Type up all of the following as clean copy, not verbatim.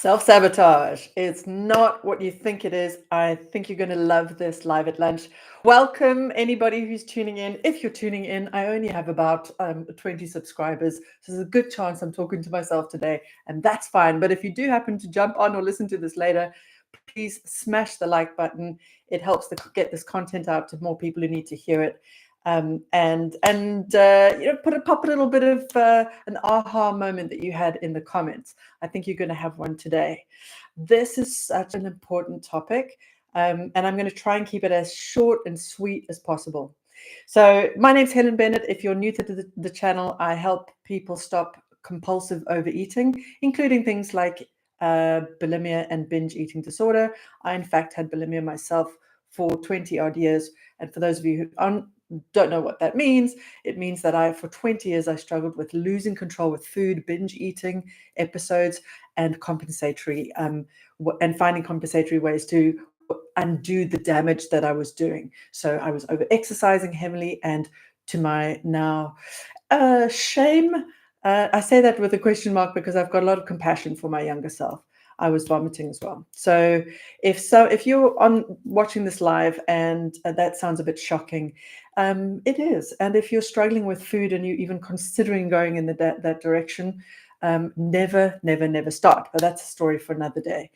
Self-sabotage. It's not what you think it is. I think you're going to love this live at lunch. Welcome, anybody who's tuning in. If you're tuning in, I only have about 20 subscribers. So there's a good chance I'm talking to myself today, and that's fine. But if you do happen to jump on or listen to this later, please smash the like button. It helps to get this content out to more people who need to hear it. Pop a little bit of an aha moment that you had in the comments. I think you're going to have one today. This is such an important topic, and I'm going to try and keep it as short and sweet as possible. So my name's Helen Bennett. If you're new to the channel, I help people stop compulsive overeating, including things like bulimia and binge eating disorder. I, in fact, had bulimia myself for 20 odd years. And for those of you who don't know what that means, it means that for 20 years, I struggled with losing control with food, binge eating episodes, and finding compensatory ways to undo the damage that I was doing. So I was over exercising heavily, and to my now shame, I say that with a question mark because I've got a lot of compassion for my younger self. I was vomiting as well. So if you're watching this live and that sounds a bit shocking, it is. And if you're struggling with food and you're even considering going in that direction, never start. But that's a story for another day.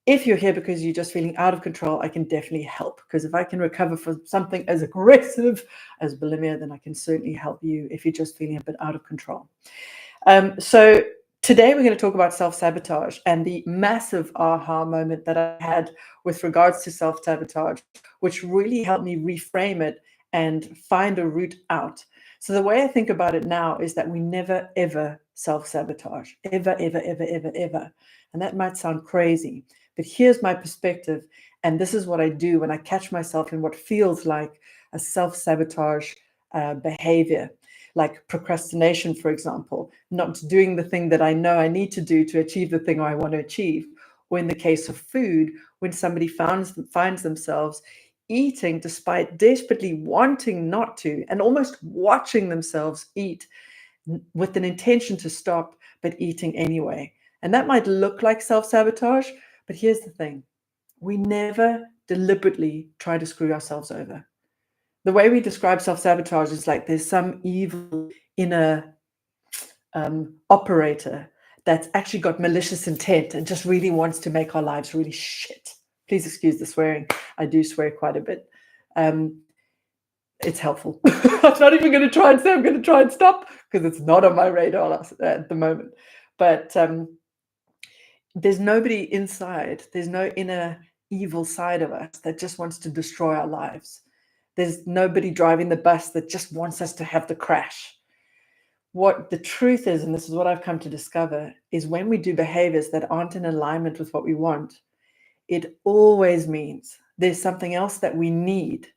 If you're here because you're just feeling out of control, I can definitely help, because if I can recover from something as aggressive as bulimia, then I can certainly help you if you're just feeling a bit out of control. So today we're going to talk about self-sabotage and the massive aha moment that I had with regards to self-sabotage, which really helped me reframe it and find a route out. So the way I think about it now is that we never, ever self-sabotage. Ever. And that might sound crazy, but here's my perspective. And this is what I do when I catch myself in what feels like a self-sabotage behavior. Like procrastination, for example, not doing the thing that I know I need to do to achieve the thing I want to achieve. Or in the case of food, when somebody finds themselves eating despite desperately wanting not to, and almost watching themselves eat with an intention to stop, but eating anyway. And that might look like self-sabotage, but here's the thing. We never deliberately try to screw ourselves over. The way we describe self-sabotage is like there's some evil inner operator that's actually got malicious intent and just really wants to make our lives really shit. Please excuse the swearing. I do swear quite a bit. It's helpful. I'm not even going to try and say I'm going to try and stop, because it's not on my radar at the moment. But there's nobody inside. There's no inner evil side of us that just wants to destroy our lives. There's nobody driving the bus that just wants us to have the crash. What the truth is, and this is what I've come to discover, is when we do behaviors that aren't in alignment with what we want, it always means there's something else that we need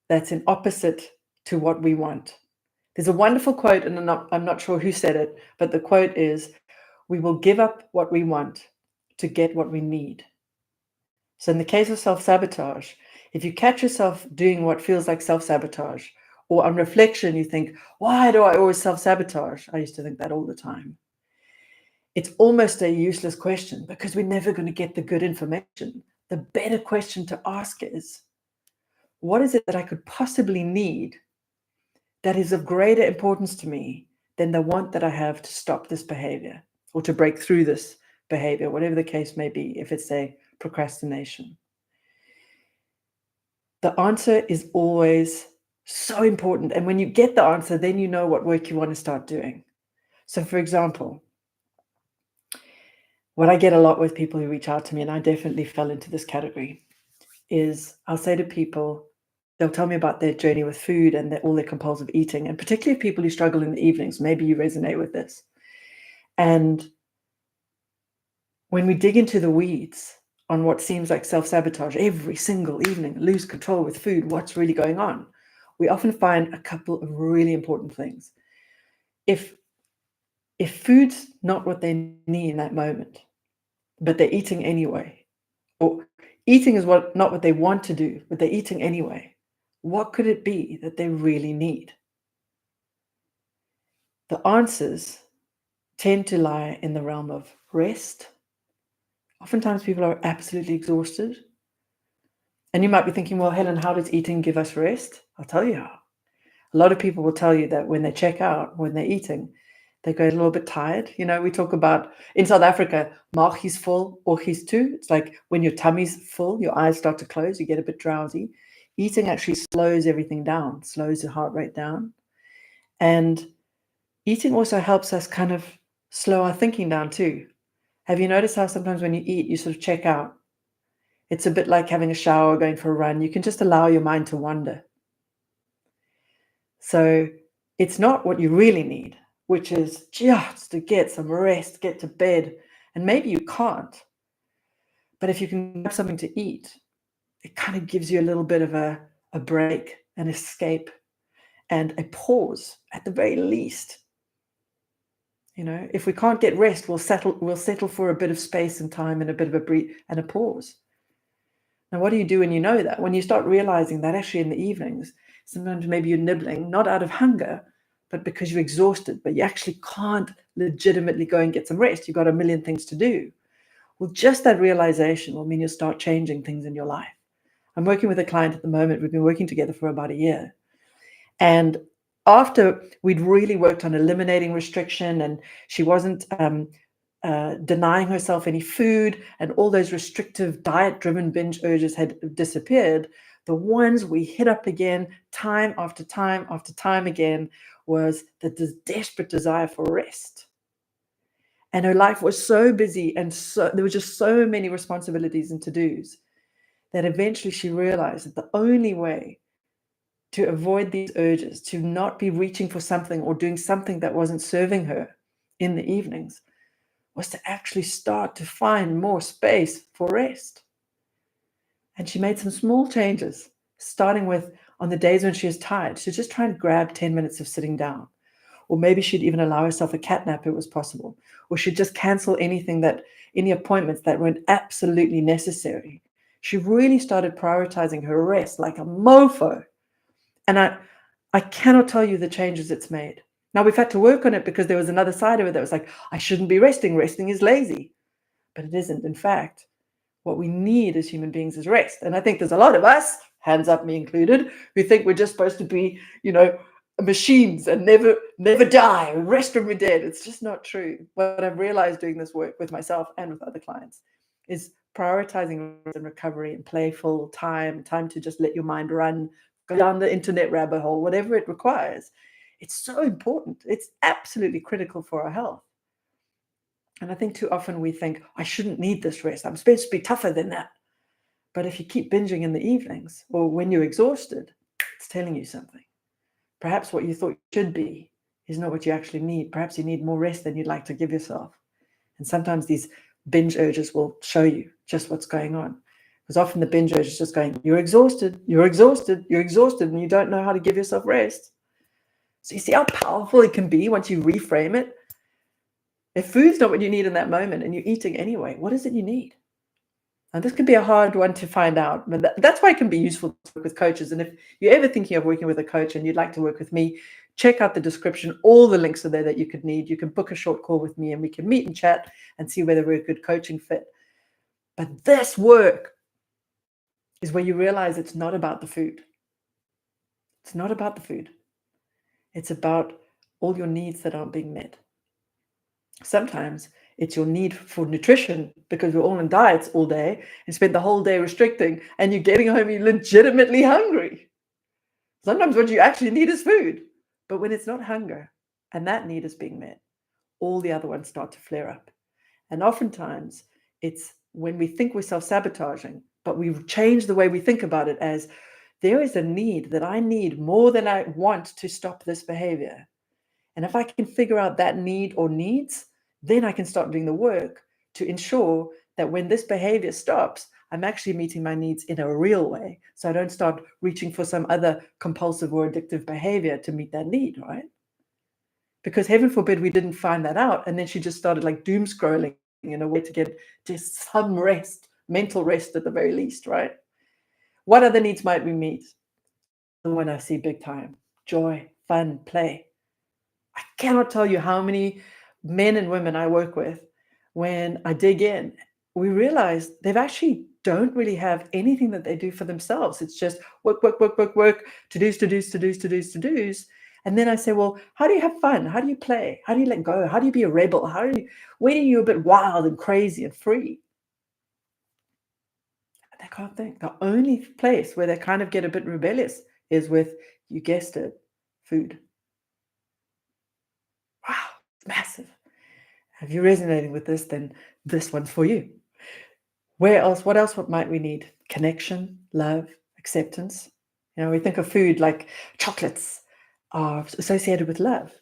that's in opposite to what we want. There's a wonderful quote, and I'm not sure who said it, but the quote is, "We will give up what we want to get what we need." So in the case of self-sabotage, if you catch yourself doing what feels like self-sabotage, or on reflection, you think, why do I always self-sabotage? I used to think that all the time. It's almost a useless question, because we're never going to get the good information. The better question to ask is, what is it that I could possibly need that is of greater importance to me than the want that I have to stop this behavior or to break through this behavior, whatever the case may be, if it's a procrastination? The answer is always so important. And when you get the answer, then you know what work you want to start doing. So for example, what I get a lot with people who reach out to me, and I definitely fell into this category, is I'll say to people, they'll tell me about their journey with food and all their compulsive eating, and particularly people who struggle in the evenings. Maybe you resonate with this. And when we dig into the weeds on what seems like self-sabotage every single evening, lose control with food, what's really going on, we often find a couple of really important things. If food's not what they need in that moment, but they're eating anyway, or eating is not what they want to do, but they're eating anyway, what could it be that they really need? The answers tend to lie in the realm of rest. Oftentimes people are absolutely exhausted. And you might be thinking, well, Helen, how does eating give us rest? I'll tell you how. A lot of people will tell you that when they check out, when they're eating, they go a little bit tired. We talk about in South Africa, maag is full, oog is toe. It's like when your tummy's full, your eyes start to close, you get a bit drowsy. Eating actually slows everything down, slows the heart rate down. And eating also helps us kind of slow our thinking down too. Have you noticed how sometimes when you eat, you sort of check out? It's a bit like having a shower, going for a run. You can just allow your mind to wander. So it's not what you really need, which is just to get some rest, get to bed. And maybe you can't. But if you can have something to eat, it kind of gives you a little bit of a break, an escape, and a pause at the very least. If we can't get rest, we'll settle for a bit of space and time and a bit of a breathe and a pause. Now, what do you do when you know that? When you start realizing that actually in the evenings, sometimes maybe you're nibbling, not out of hunger, but because you're exhausted, but you actually can't legitimately go and get some rest. You've got a million things to do. Well, just that realization will mean you'll start changing things in your life. I'm working with a client at the moment. We've been working together for about a year. And after we'd really worked on eliminating restriction, and she wasn't denying herself any food, and all those restrictive diet-driven binge urges had disappeared, the ones we hit up again time after time after time again was the desperate desire for rest. And her life was so busy, and there were just so many responsibilities and to-dos that eventually she realized that the only way to avoid these urges, to not be reaching for something or doing something that wasn't serving her in the evenings, was to actually start to find more space for rest. And she made some small changes, starting with on the days when she was tired, she'd just try and grab 10 minutes of sitting down. Or maybe she'd even allow herself a cat nap if it was possible. Or she'd just cancel any appointments that weren't absolutely necessary. She really started prioritizing her rest like a mofo. And I cannot tell you the changes it's made. Now, we've had to work on it because there was another side of it that was like, I shouldn't be resting. Resting is lazy. But it isn't. In fact, what we need as human beings is rest. And I think there's a lot of us, hands up, me included, who think we're just supposed to be, machines and never die, rest when we're dead. It's just not true. What I've realized doing this work with myself and with other clients is prioritizing rest and recovery and playful time to just let your mind run, go down the internet rabbit hole, whatever it requires. It's so important. It's absolutely critical for our health. And I think too often we think, I shouldn't need this rest. I'm supposed to be tougher than that. But if you keep binging in the evenings or when you're exhausted, it's telling you something. Perhaps what you thought you should be is not what you actually need. Perhaps you need more rest than you'd like to give yourself. And sometimes these binge urges will show you just what's going on. Because often the binge urge is just going, you're exhausted, and you don't know how to give yourself rest. So you see how powerful it can be once you reframe it? If food's not what you need in that moment and you're eating anyway, what is it you need? And this could be a hard one to find out, but that's why it can be useful to work with coaches. And if you're ever thinking of working with a coach and you'd like to work with me, check out the description. All the links are there that you could need. You can book a short call with me and we can meet and chat and see whether we're a good coaching fit. But this work is where you realize it's not about the food. It's not about the food. It's about all your needs that aren't being met. Sometimes it's your need for nutrition because we're all on diets all day and spend the whole day restricting, and you're getting home, you're legitimately hungry. Sometimes what you actually need is food. But when it's not hunger and that need is being met, all the other ones start to flare up. And oftentimes it's when we think we're self-sabotaging, but we've changed the way we think about it as there is a need that I need more than I want to stop this behavior. And if I can figure out that need or needs, then I can start doing the work to ensure that when this behavior stops, I'm actually meeting my needs in a real way. So I don't start reaching for some other compulsive or addictive behavior to meet that need, right? Because heaven forbid we didn't find that out. And then she just started like doom scrolling in a way to get just some rest, mental rest at the very least, right? What other needs might we meet? The one I see big time: joy, fun, play. I cannot tell you how many men and women I work with, when I dig in, we realize they've actually don't really have anything that they do for themselves. It's just work, work, work, work, work, to-dos, to-dos, to-dos, to-dos, to-dos. And then I say, well, how do you have fun? How do you play? How do you let go? How do you be a rebel? When are you a bit wild and crazy and free? They can't think. The only place where they kind of get a bit rebellious is with, you guessed it, food. Wow, it's massive. If you're resonating with this, then this one's for you. Where else? What else? What might we need? Connection, love, acceptance. We think of food like chocolates are associated with love.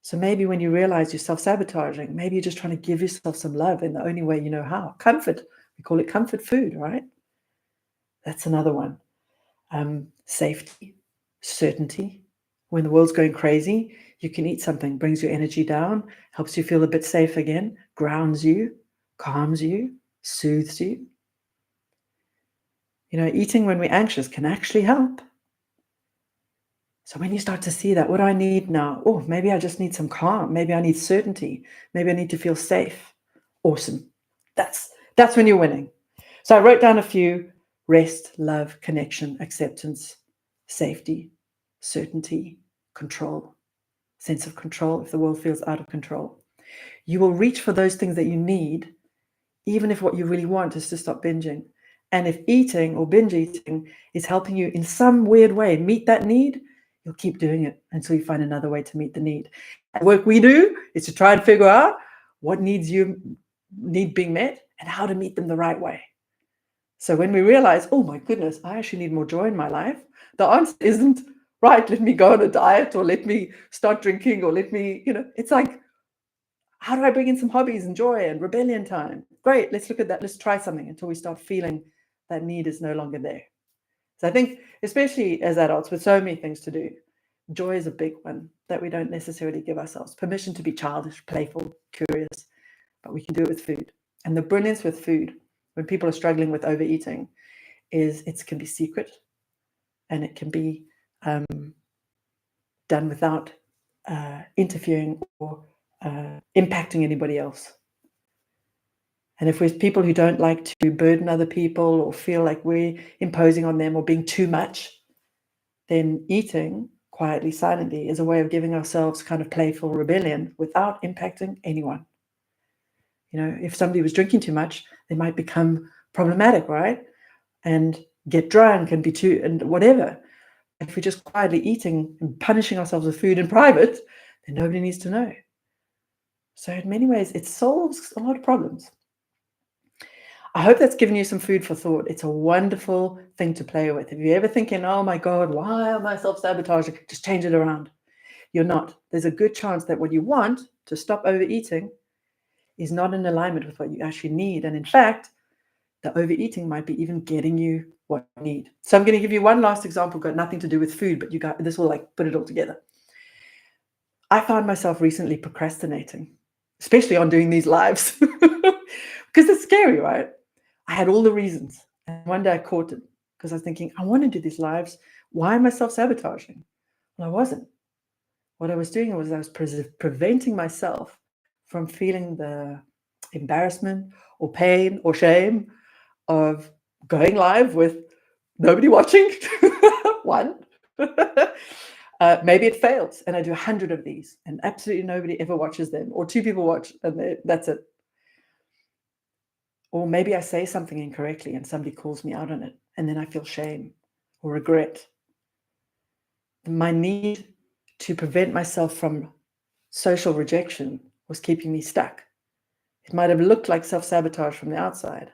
So maybe when you realize you're self-sabotaging, maybe you're just trying to give yourself some love in the only way you know how. Comfort. We call it comfort food, right? That's another one. Safety, certainty. When the world's going crazy, you can eat something, brings your energy down, helps you feel a bit safe again, grounds you, calms you, soothes you. Eating when we're anxious can actually help. So when you start to see that, what do I need now? Oh, maybe I just need some calm. Maybe I need certainty. Maybe I need to feel safe. Awesome. That's when you're winning. So I wrote down a few: rest, love, connection, acceptance, safety, certainty, control, sense of control if the world feels out of control. You will reach for those things that you need, even if what you really want is to stop binging. And if eating or binge eating is helping you in some weird way meet that need, you'll keep doing it until you find another way to meet the need. And the work we do is to try and figure out what needs you need being met and how to meet them the right way. So when we realize, oh my goodness, I actually need more joy in my life, the answer isn't, right, let me go on a diet or let me start drinking or let me, it's like, how do I bring in some hobbies and joy and rebellion time? Great, let's look at that. Let's try something until we start feeling that need is no longer there. So I think, especially as adults with so many things to do, joy is a big one that we don't necessarily give ourselves permission to be childish, playful, curious, but we can do it with food. And the brilliance with food, when people are struggling with overeating, is it can be secret and it can be done without interfering or impacting anybody else. And if we're people who don't like to burden other people or feel like we're imposing on them or being too much, then eating quietly, silently is a way of giving ourselves kind of playful rebellion without impacting anyone. If somebody was drinking too much, they might become problematic, right? And get drunk and be too, and whatever. If we're just quietly eating and punishing ourselves with food in private, then nobody needs to know. So in many ways, it solves a lot of problems. I hope that's given you some food for thought. It's a wonderful thing to play with. If you're ever thinking, oh my God, why am I self-sabotaging? Just change it around. You're not. There's a good chance that what you want to stop overeating is not in alignment with what you actually need. And in fact, the overeating might be even getting you what you need. So I'm going to give you one last example, got nothing to do with food, but this will put it all together. I found myself recently procrastinating, especially on doing these lives, because it's scary, right? I had all the reasons. And one day I caught it because I was thinking, I want to do these lives. Why am I self-sabotaging? Well, I wasn't. What I was doing was I was preventing myself from feeling the embarrassment or pain or shame of going live with nobody watching. One. Maybe it fails and I do 100 of these and absolutely nobody ever watches them, or 2 people watch and that's it. Or maybe I say something incorrectly and somebody calls me out on it and then I feel shame or regret. My need to prevent myself from social rejection was keeping me stuck. It might have looked like self-sabotage from the outside,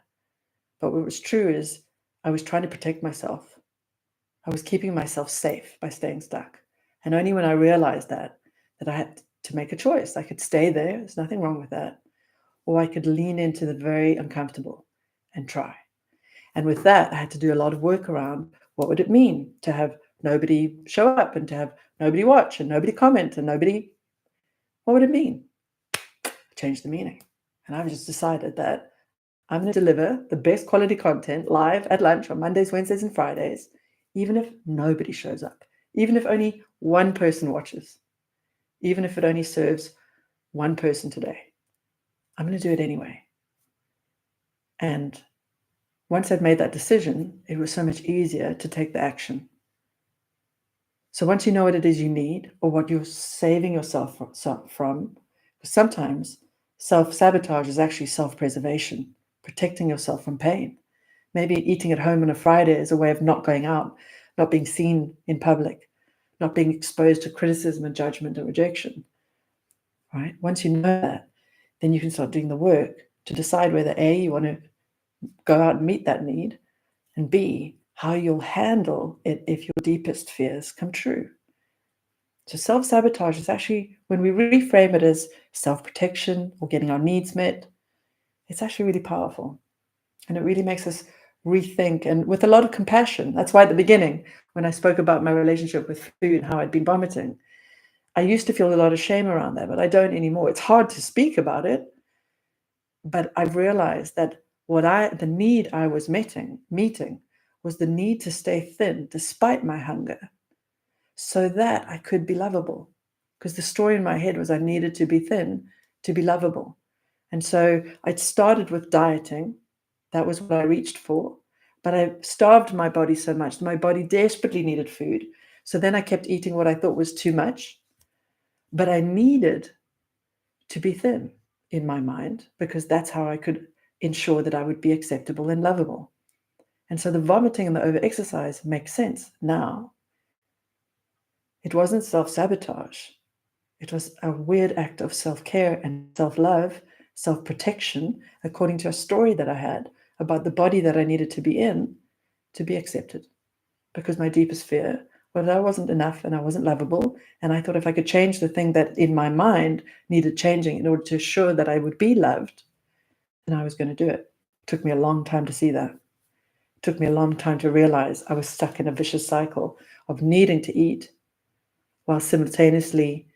but what was true is I was trying to protect myself. I was keeping myself safe by staying stuck. And only when I realized that I had to make a choice. I could stay there, there's nothing wrong with that, or I could lean into the very uncomfortable and try. And with that, I had to do a lot of work around what would it mean to have nobody show up and to have nobody watch and nobody comment and nobody, what would it mean? Change the meaning. And I've just decided that I'm going to deliver the best quality content live at lunch on Mondays, Wednesdays, and Fridays, even if nobody shows up, even if only one person watches, even if it only serves one person today. I'm going to do it anyway. And once I'd made that decision, it was so much easier to take the action. So once you know what it is you need or what you're saving yourself from, sometimes self-sabotage is actually self-preservation, protecting yourself from pain. Maybe eating at home on a Friday is a way of not going out, not being seen in public, not being exposed to criticism and judgment and rejection, right? Once you know that, then you can start doing the work to decide whether A, you want to go out and meet that need, and B, how you'll handle it if your deepest fears come true. So self-sabotage is actually, when we reframe it as self-protection or getting our needs met, it's actually really powerful. And it really makes us rethink, and with a lot of compassion. That's why at the beginning, when I spoke about my relationship with food and how I'd been vomiting, I used to feel a lot of shame around that, but I don't anymore. It's hard to speak about it, but I've realized that the need I was meeting was the need to stay thin despite my hunger, so that I could be lovable. Because the story in my head was I needed to be thin to be lovable. And so I started with dieting. That was what I reached for. But I starved my body so much. My body desperately needed food. So then I kept eating what I thought was too much. But I needed to be thin in my mind, because that's how I could ensure that I would be acceptable and lovable. And so the vomiting and the over-exercise makes sense now. It wasn't self-sabotage. It was a weird act of self-care and self-love, self-protection, according to a story that I had about the body that I needed to be in to be accepted. Because my deepest fear was that I wasn't enough and I wasn't lovable. And I thought if I could change the thing that in my mind needed changing in order to assure that I would be loved, then I was going to do it. It took me a long time to see that. It took me a long time to realize I was stuck in a vicious cycle of needing to eat while simultaneously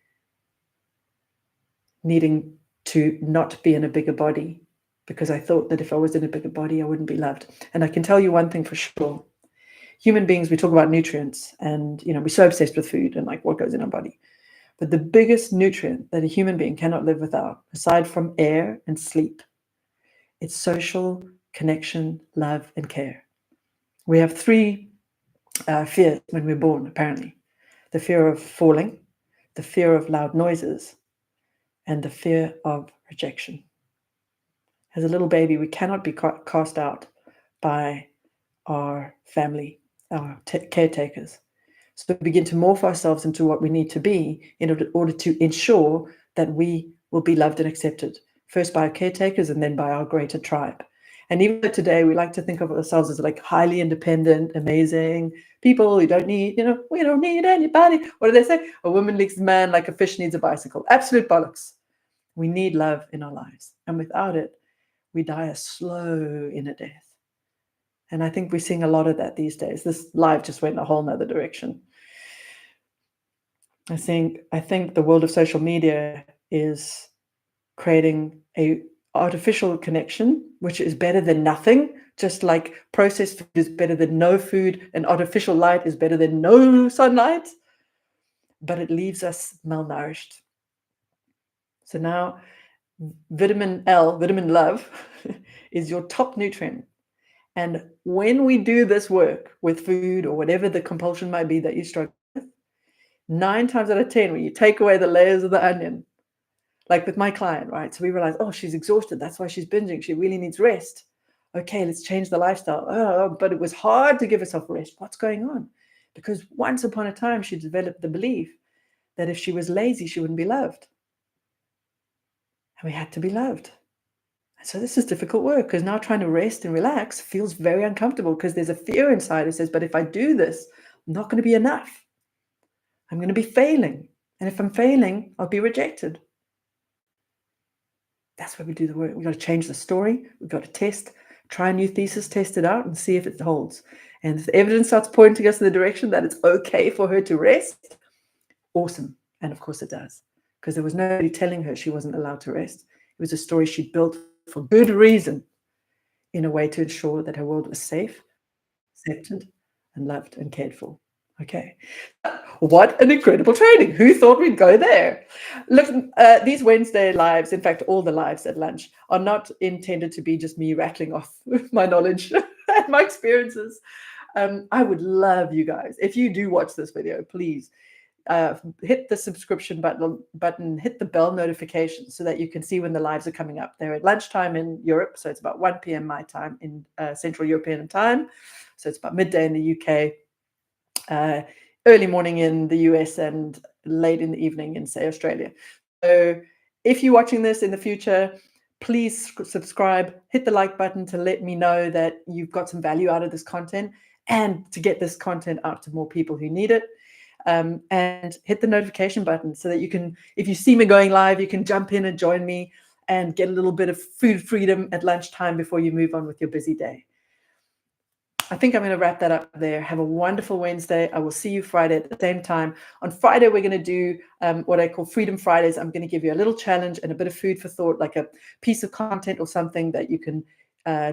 needing to not be in a bigger body, because I thought that if I was in a bigger body, I wouldn't be loved. And I can tell you one thing for sure. Human beings, we talk about nutrients and, we're so obsessed with food and like what goes in our body. But the biggest nutrient that a human being cannot live without, aside from air and sleep, it's social connection, love, and care. We have three fears when we're born, apparently. The fear of falling, the fear of loud noises, and the fear of rejection. As a little baby, we cannot be cast out by our family, our caretakers. So we begin to morph ourselves into what we need to be in order to ensure that we will be loved and accepted, first by our caretakers and then by our greater tribe. And even though today we like to think of ourselves as like highly independent, amazing people who don't need, we don't need anybody. What do they say? A woman needs a man like a fish needs a bicycle. Absolute bollocks. We need love in our lives. And without it, we die a slow inner death. And I think we're seeing a lot of that these days. This live just went in a whole nother direction. I think the world of social media is creating a artificial connection, which is better than nothing. Just like processed food is better than no food, and artificial light is better than no sunlight. But it leaves us malnourished. So now vitamin L, vitamin love, is your top nutrient. And when we do this work with food or whatever the compulsion might be that you struggle with, 9 times out of 10, when you take away the layers of the onion, like with my client, right? So we realize, oh, she's exhausted. That's why she's binging. She really needs rest. Okay, let's change the lifestyle. Oh, but it was hard to give herself rest. What's going on? Because once upon a time, she developed the belief that if she was lazy, she wouldn't be loved. And we had to be loved. So this is difficult work, because now trying to rest and relax feels very uncomfortable, because there's a fear inside that says, but if I do this, I'm not going to be enough. I'm going to be failing. And if I'm failing, I'll be rejected. That's why we do the work. We've got to change the story. We've got to try a new thesis, test it out and see if it holds. And if the evidence starts pointing us in the direction that it's okay for her to rest, awesome. And of course it does, because there was nobody telling her she wasn't allowed to rest. It was a story she built for good reason, in a way to ensure that her world was safe, accepted, and loved and cared for. Okay. What an incredible training. Who thought we'd go there? Look, these Wednesday lives, in fact, all the lives at lunch, are not intended to be just me rattling off my knowledge and my experiences. I would love you guys. If you do watch this video, please hit the subscription button, hit the bell notification so that you can see when the lives are coming up. They're at lunchtime in Europe, so it's about 1 p.m. my time in Central European time. So it's about midday in the UK, early morning in the US, and late in the evening in, say, Australia. So if you're watching this in the future, please subscribe, hit the like button to let me know that you've got some value out of this content and to get this content out to more people who need it. And hit the notification button so that you can, if you see me going live, you can jump in and join me and get a little bit of food freedom at lunchtime before you move on with your busy day. I think I'm going to wrap that up there. Have a wonderful Wednesday. I will see you Friday at the same time. On Friday, we're going to do what I call Freedom Fridays. I'm going to give you a little challenge and a bit of food for thought, like a piece of content or something that you can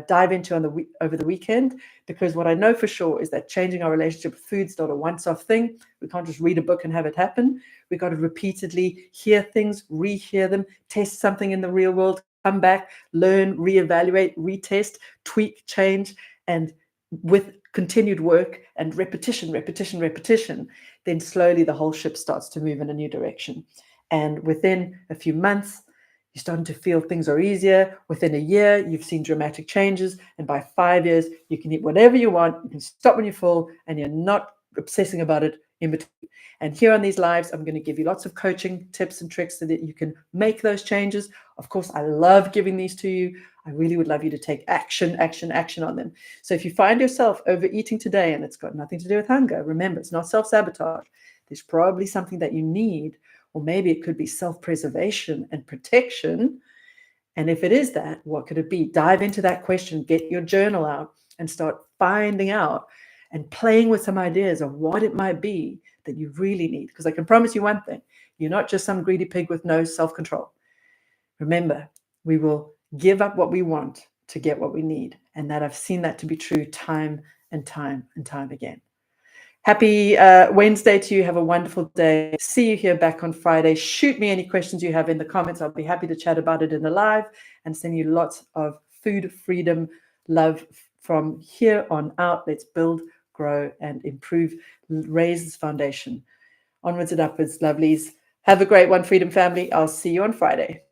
dive into over the weekend. Because what I know for sure is that changing our relationship with food is not a once-off thing. We can't just read a book and have it happen. We've got to repeatedly hear things, rehear them, test something in the real world, come back, learn, reevaluate, retest, tweak, change, and with continued work and repetition, then slowly the whole ship starts to move in a new direction. And within a few months, you're starting to feel things are easier. Within a year, you've seen dramatic changes. And by 5 years, you can eat whatever you want. You can stop when you're full and you're not obsessing about it in between. And here on these lives, I'm going to give you lots of coaching tips and tricks so that you can make those changes. Of course, I love giving these to you. I really would love you to take action on them. So if you find yourself overeating today and it's got nothing to do with hunger, remember, it's not self-sabotage. There's probably something that you need, or maybe it could be self-preservation and protection. And if it is that, what could it be? Dive into that question, get your journal out and start finding out and playing with some ideas of what it might be that you really need. Because I can promise you one thing, you're not just some greedy pig with no self-control. Remember, we will give up what we want to get what we need. And that I've seen that to be true time and time again. Happy Wednesday to you. Have a wonderful day. See you here back on Friday. Shoot me any questions you have in the comments. I'll be happy to chat about it in the live and send you lots of food freedom love from here on out. Let's build, grow, and improve, raise this foundation. Onwards and upwards, lovelies. Have a great one, Freedom Family. I'll see you on Friday.